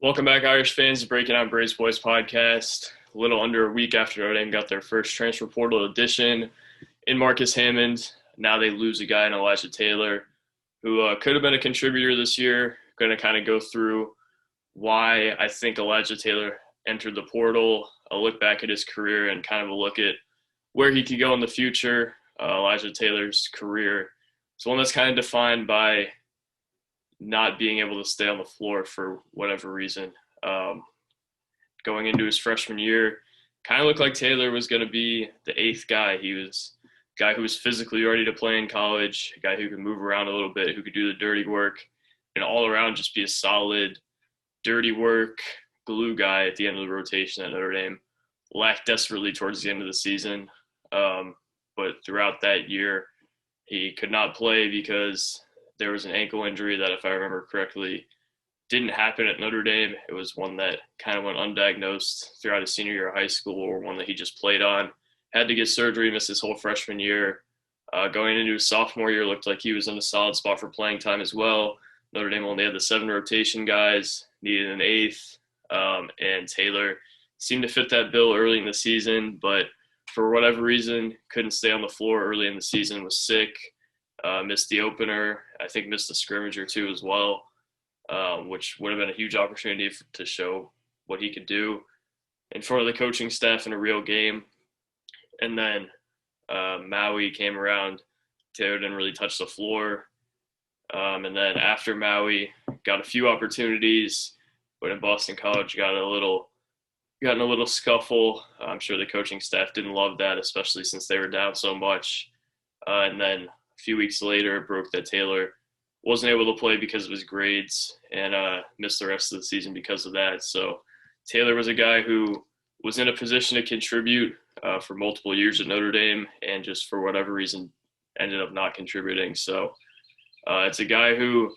Welcome back, Irish fans, to Breaking Out Braves Boys podcast. A little under a week after Notre Dame got their first transfer portal addition in Marcus Hammond. Now they lose a guy in Elijah Taylor, who could have been a contributor this year. Going to kind of go through why I think Elijah Taylor entered the portal, a look back at his career, and kind of a look at where he could go in the future. Elijah Taylor's career is one that's kind of defined by not being able to stay on the floor for whatever reason. Going into his freshman year, kind of looked like Taylor was going to be the eighth guy. He was a guy who was physically ready to play in college, a guy who could move around a little bit, who could do the dirty work, and all around just be a solid, dirty work glue guy at the end of the rotation at Notre Dame. Lacked desperately towards the end of the season. But throughout that year, he could not play because there was an ankle injury that, if I remember correctly, didn't happen at Notre Dame. It was one that kind of went undiagnosed throughout his senior year of high school, or one that he just played on. Had to get surgery, missed his whole freshman year. Going into his sophomore year, looked like he was in a solid spot for playing time as well. Notre Dame only had the 7 rotation guys, needed an eighth, and Taylor seemed to fit that bill early in the season, but for whatever reason, couldn't stay on the floor early in the season, was sick. Missed the opener. I think missed the scrimmage or two as well, which would have been a huge opportunity to show what he could do in front of the coaching staff in a real game. And then Maui came around. Taylor didn't really touch the floor. And then after Maui, got a few opportunities, but in Boston College got in a little scuffle. I'm sure the coaching staff didn't love that, especially since they were down so much. And then a few weeks later, it broke that Taylor wasn't able to play because of his grades and missed the rest of the season because of that. So Taylor was a guy who was in a position to contribute for multiple years at Notre Dame, and just for whatever reason ended up not contributing. So it's a guy who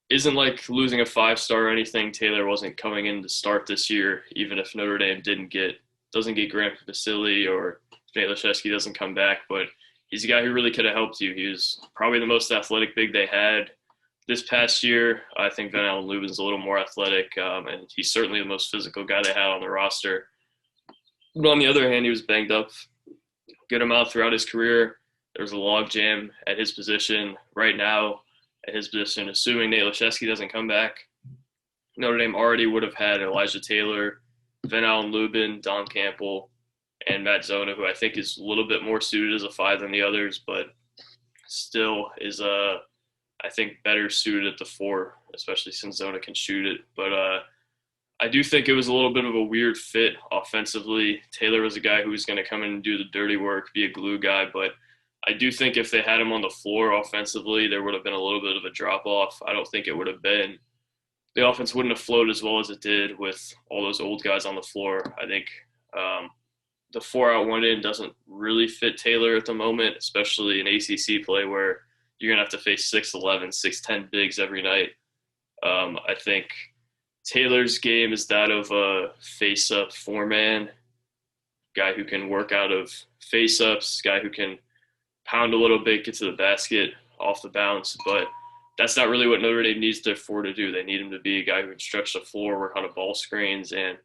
isn't like losing a 5-star or anything. Taylor wasn't coming in to start this year, even if Notre Dame doesn't get Grant Basile or Nate Laszewski doesn't come back. But he's a guy who really could have helped you. He was probably the most athletic big they had this past year. I think Van Allen Lubin's a little more athletic, and he's certainly the most physical guy they had on the roster. But on the other hand, he was banged up a good amount throughout his career. There was a log jam at his position right now. At his position, assuming Nate Laszewski doesn't come back, Notre Dame already would have had Elijah Taylor, Van Allen Lubin, Don Campbell, and Matt Zona, who I think is a little bit more suited as a 5 than the others, but still is I think better suited at the 4, especially since Zona can shoot it. But I do think it was a little bit of a weird fit offensively. Taylor was a guy who was going to come in and do the dirty work, be a glue guy, but I do think if they had him on the floor offensively, there would have been a little bit of a drop-off. I don't think it would have been – the offense wouldn't have flowed as well as it did with all those old guys on the floor. I think the 4-out, 1-in doesn't really fit Taylor at the moment, especially in ACC play where you're going to have to face 6'11", 6'10" bigs every night. I think Taylor's game is that of a face-up 4-man, guy who can work out of face-ups, guy who can – pound a little bit, get to the basket off the bounce, but that's not really what Notre Dame needs their 4 to do. They need him to be a guy who can stretch the floor, work on the ball screens, and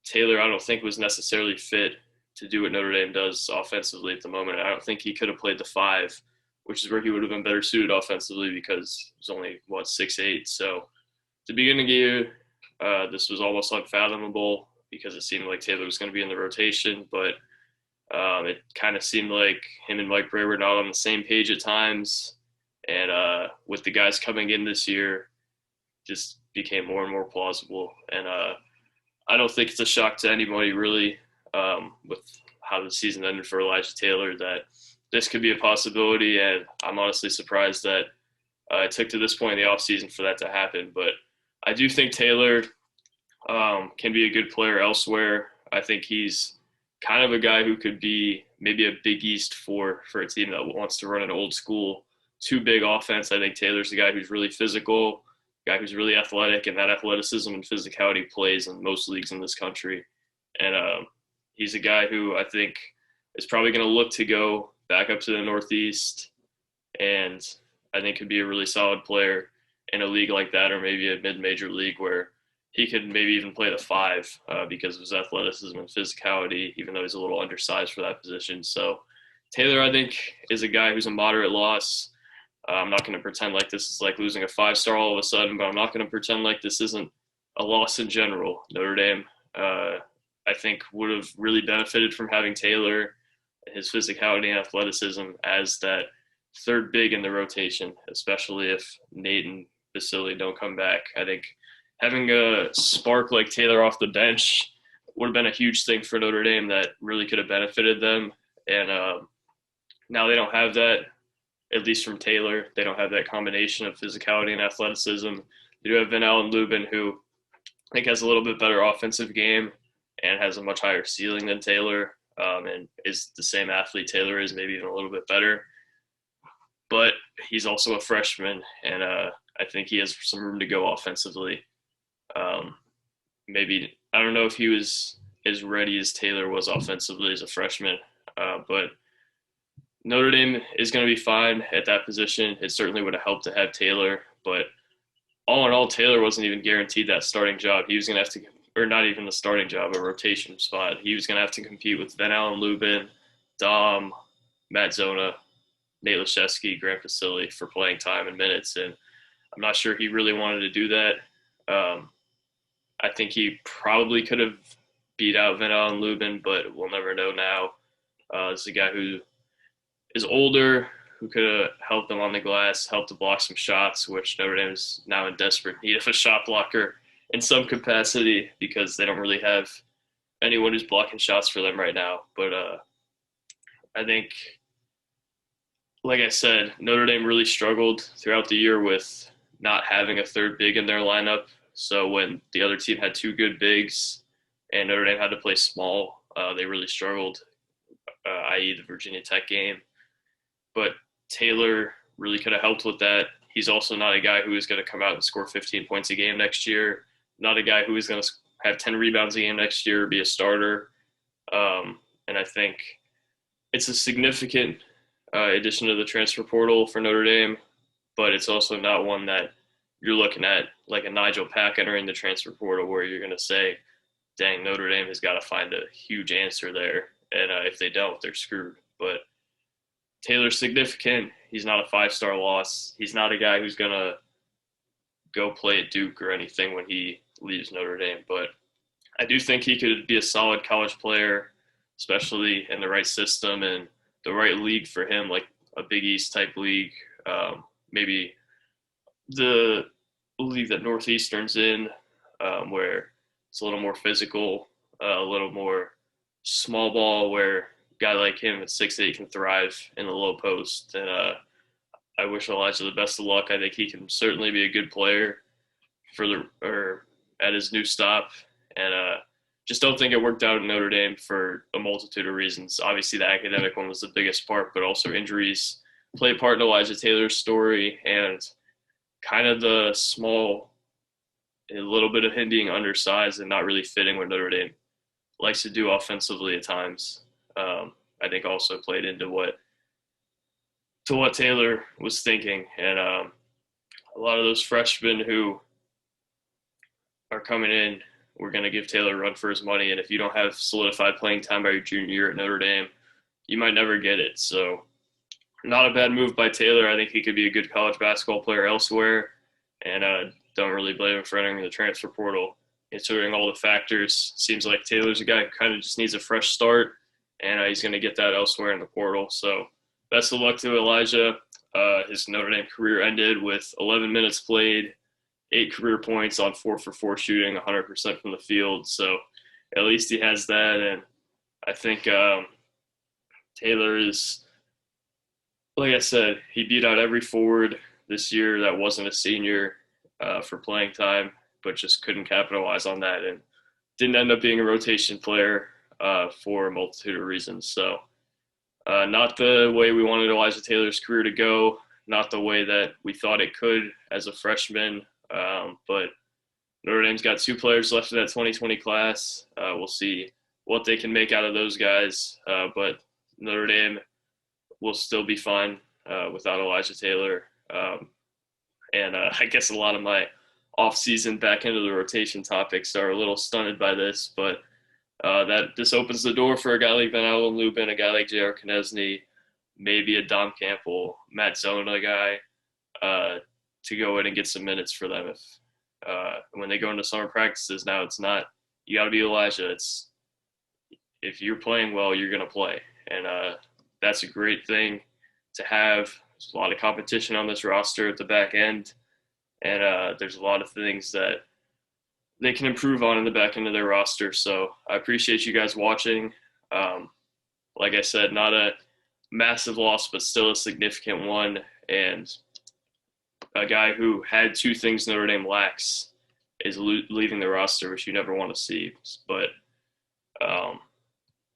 Taylor I don't think was necessarily fit to do what Notre Dame does offensively at the moment. I don't think he could have played the 5, which is where he would have been better suited offensively because he was only, 6'8". So at the beginning of the year, this was almost unfathomable because it seemed like Taylor was going to be in the rotation, but it kind of seemed like him and Mike Brey were not on the same page at times. And with the guys coming in this year, just became more and more plausible. And I don't think it's a shock to anybody really with how the season ended for Elijah Taylor that this could be a possibility. And I'm honestly surprised that it took to this point in the offseason for that to happen. But I do think Taylor can be a good player elsewhere. I think he's kind of a guy who could be maybe a Big East for a team that wants to run an old school 2-big offense. I think Taylor's the guy who's really physical, guy who's really athletic, and that athleticism and physicality plays in most leagues in this country. And he's a guy who I think is probably going to look to go back up to the Northeast, and I think could be a really solid player in a league like that, or maybe a mid-major league where he could maybe even play the 5 because of his athleticism and physicality, even though he's a little undersized for that position. So Taylor, I think, is a guy who's a moderate loss. I'm not going to pretend like this is like losing a 5-star all of a sudden, but I'm not going to pretend like this isn't a loss in general. Notre Dame, I think, would have really benefited from having Taylor, his physicality and athleticism, as that third big in the rotation, especially if Nate and Vasily don't come back. I think having a spark like Taylor off the bench would have been a huge thing for Notre Dame that really could have benefited them. And now they don't have that, at least from Taylor. They don't have that combination of physicality and athleticism. They do have Van Allen Lubin, who I think has a little bit better offensive game and has a much higher ceiling than Taylor, and is the same athlete Taylor is, maybe even a little bit better. But he's also a freshman, and I think he has some room to go offensively. Maybe, I don't know if he was as ready as Taylor was offensively as a freshman, but Notre Dame is going to be fine at that position. It certainly would have helped to have Taylor, but all in all, Taylor wasn't even guaranteed that starting job. He was going to have to, or not even the starting job, a rotation spot. He was going to have to compete with Van Allen Lubin, Dom, Matt Zona, Nate Laszewski, Grant Vasily for playing time and minutes, and I'm not sure he really wanted to do that. I think he probably could have beat out Van Allen Lubin, but we'll never know now. This is a guy who is older, who could have helped them on the glass, helped to block some shots, which Notre Dame is now in desperate need of a shot blocker in some capacity because they don't really have anyone who's blocking shots for them right now. But I think, like I said, Notre Dame really struggled throughout the year with not having a third big in their lineup. So when the other team had 2 good bigs and Notre Dame had to play small, they really struggled, i.e. the Virginia Tech game. But Taylor really could have helped with that. He's also not a guy who is going to come out and score 15 points a game next year, not a guy who is going to have 10 rebounds a game next year or be a starter. And I think it's a significant addition to the transfer portal for Notre Dame, but it's also not one that you're looking at like a Nigel Pack entering the transfer portal where you're going to say, dang, Notre Dame has got to find a huge answer there. And if they don't, they're screwed. But Taylor's significant. He's not a 5-star loss. He's not a guy who's going to go play at Duke or anything when he leaves Notre Dame. But I do think he could be a solid college player, especially in the right system and the right league for him, like a Big East type league. Maybe the league that Northeastern's in, where it's a little more physical, a little more small ball, where a guy like him at 6'8" can thrive in the low post. And I wish Elijah the best of luck. I think he can certainly be a good player at his new stop. And just don't think it worked out in Notre Dame for a multitude of reasons. Obviously, the academic one was the biggest part, but also injuries play a part in Elijah Taylor's story, and kind of the small, a little bit of him being undersized and not really fitting what Notre Dame likes to do offensively at times. I think also played into what Taylor was thinking, and a lot of those freshmen who are coming in, we're going to give Taylor a run for his money, and if you don't have solidified playing time by your junior year at Notre Dame, you might never get it. So not a bad move by Taylor. I think he could be a good college basketball player elsewhere, and don't really blame him for entering the transfer portal. Considering all the factors, seems like Taylor's a guy who kind of just needs a fresh start, and he's going to get that elsewhere in the portal. So best of luck to Elijah. His Notre Dame career ended with 11 minutes played, 8 career points on 4-for-4 shooting, 100% from the field. So at least he has that. And I think Taylor is, like I said, he beat out every forward this year that wasn't a senior for playing time, but just couldn't capitalize on that and didn't end up being a rotation player for a multitude of reasons. So not the way we wanted Elijah Taylor's career to go, not the way that we thought it could as a freshman. But Notre Dame's got 2 players left in that 2020 class. We'll see what they can make out of those guys. But Notre Dame will still be fine without Elijah Taylor. And I guess a lot of my off-season back into the rotation topics are a little stunted by this, but that this opens the door for a guy like Van Lubin, a guy like J.R. Konechny, maybe a Dom Campbell, Matt Zona guy, to go in and get some minutes for them. If when they go into summer practices now, it's not you got to be Elijah. It's if you're playing well, you're going to play, and that's a great thing to have. There's a lot of competition on this roster at the back end, and there's a lot of things that they can improve on in the back end of their roster. So I appreciate you guys watching. Like I said, not a massive loss, but still a significant one. And a guy who had two things Notre Dame lacks is leaving the roster, which you never want to see. But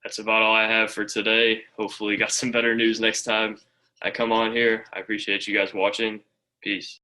that's about all I have for today. Hopefully got some better news next time I come on here. I appreciate you guys watching. Peace.